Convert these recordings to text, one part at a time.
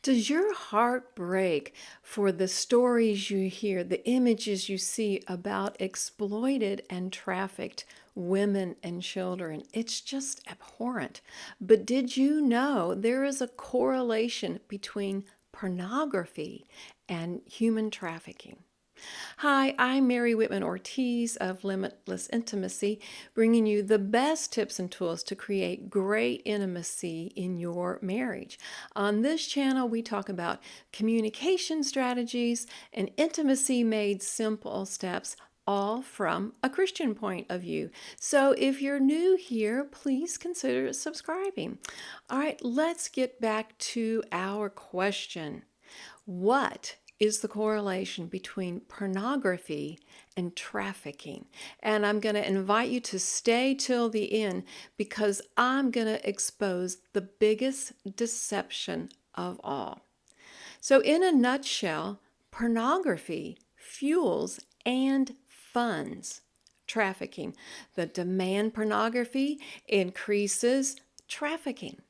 Does your heart break for the stories you hear, the images you see about exploited and trafficked women and children? It's just abhorrent. But did you know there is a correlation between pornography and human trafficking? Hi, I'm Mary Whitman Ortiz of Limitless Intimacy, bringing you the best tips and tools to create great intimacy in your marriage. On this channel, we talk about communication strategies and intimacy made simple steps, all from a Christian point of view. So if you're new here, please consider subscribing. All right, let's get back to our question. What is the correlation between pornography and trafficking? And I'm going to invite you to stay till the end because I'm going to expose the biggest deception of all. So, in a nutshell, pornography fuels and funds trafficking. The demand pornography increases trafficking.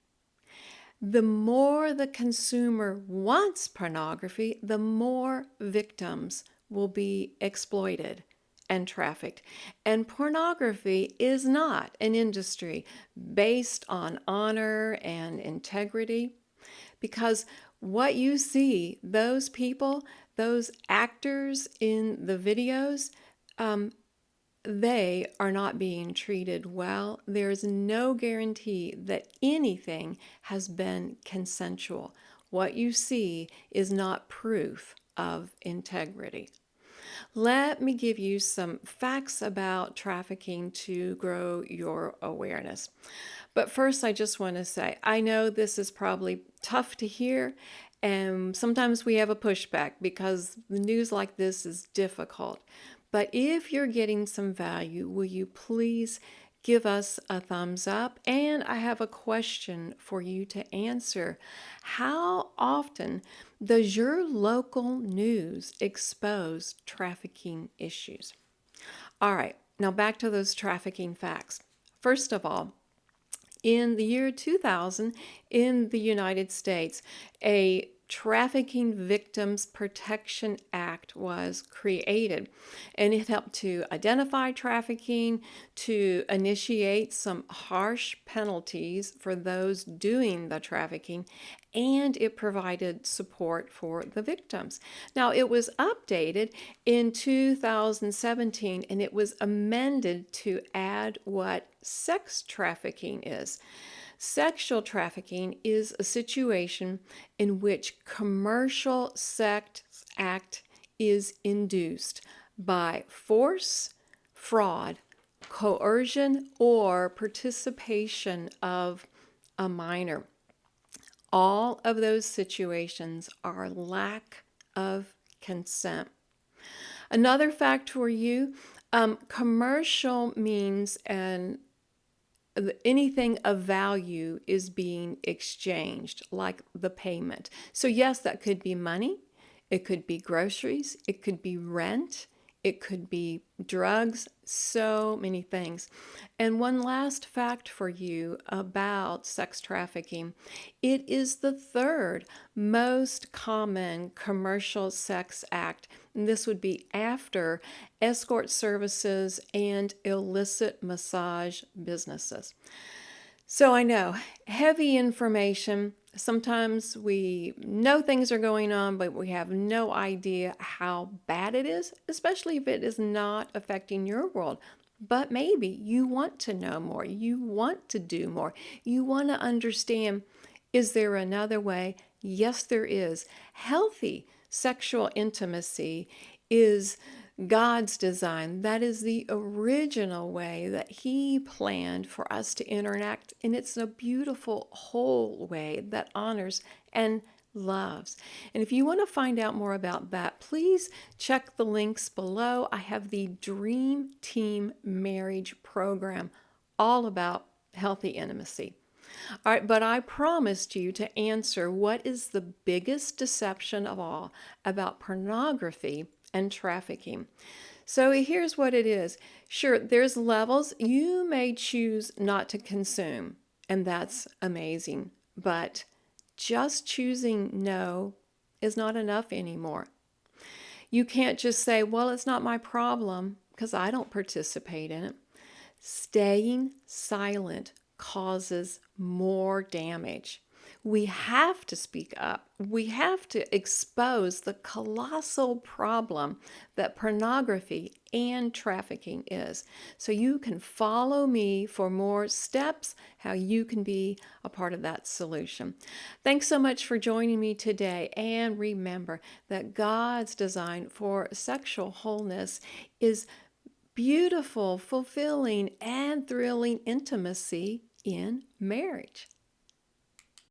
The more the consumer wants pornography, the more victims will be exploited and trafficked. And pornography is not an industry based on honor and integrity, because what you see, those people, those actors in the videos, they are not being treated well. There's no guarantee that anything has been consensual. What you see is not proof of integrity. Let me give you some facts about trafficking to grow your awareness. But first, I just want to say, I know this is probably tough to hear, and sometimes we have a pushback because the news like this is difficult. But if you're getting some value, will you please give us a thumbs up? And I have a question for you to answer. How often does your local news expose trafficking issues? All right, now back to those trafficking facts. First of all, in the year 2000, in the United States, a Trafficking Victims Protection Act was created, and it helped to identify trafficking, to initiate some harsh penalties for those doing the trafficking, and it provided support for the victims. Now, it was updated in 2017, and it was amended to add what sex trafficking is. Sexual trafficking is a situation in which commercial sex act is induced by force, fraud, coercion, or participation of a minor. All of those situations are lack of consent. Another fact for you, commercial means anything of value is being exchanged, like the payment. So yes, that could be money, it could be groceries, it could be rent, it could be drugs, so many things. And one last fact for you about sex trafficking. It is the third most common commercial sex act. And this would be after escort services and illicit massage businesses. So I know, heavy information. Sometimes we know things are going on, but we have no idea how bad it is, especially if it is not affecting your world. But maybe you want to know more. You want to do more. You want to understand, is there another way? Yes, there is. Healthy sexual intimacy is God's design. That is the original way that He planned for us to interact. And it's a beautiful, whole way that honors and loves. And if you want to find out more about that, please check the links below. I have the Dream Team Marriage Program, all about healthy intimacy. All right, but I promised you to answer what is the biggest deception of all about pornography and trafficking. So here's what it is. Sure, there's levels. You may choose not to consume, and that's amazing. But Just choosing no is not enough anymore. You can't just say, well, it's not my problem because I don't participate in it. Staying silent causes more damage. We have to speak up. We have to expose the colossal problem that pornography and trafficking is. So you can follow me for more steps how you can be a part of that solution. Thanks so much for joining me today. And remember that God's design for sexual wholeness is beautiful, fulfilling, and thrilling intimacy in marriage.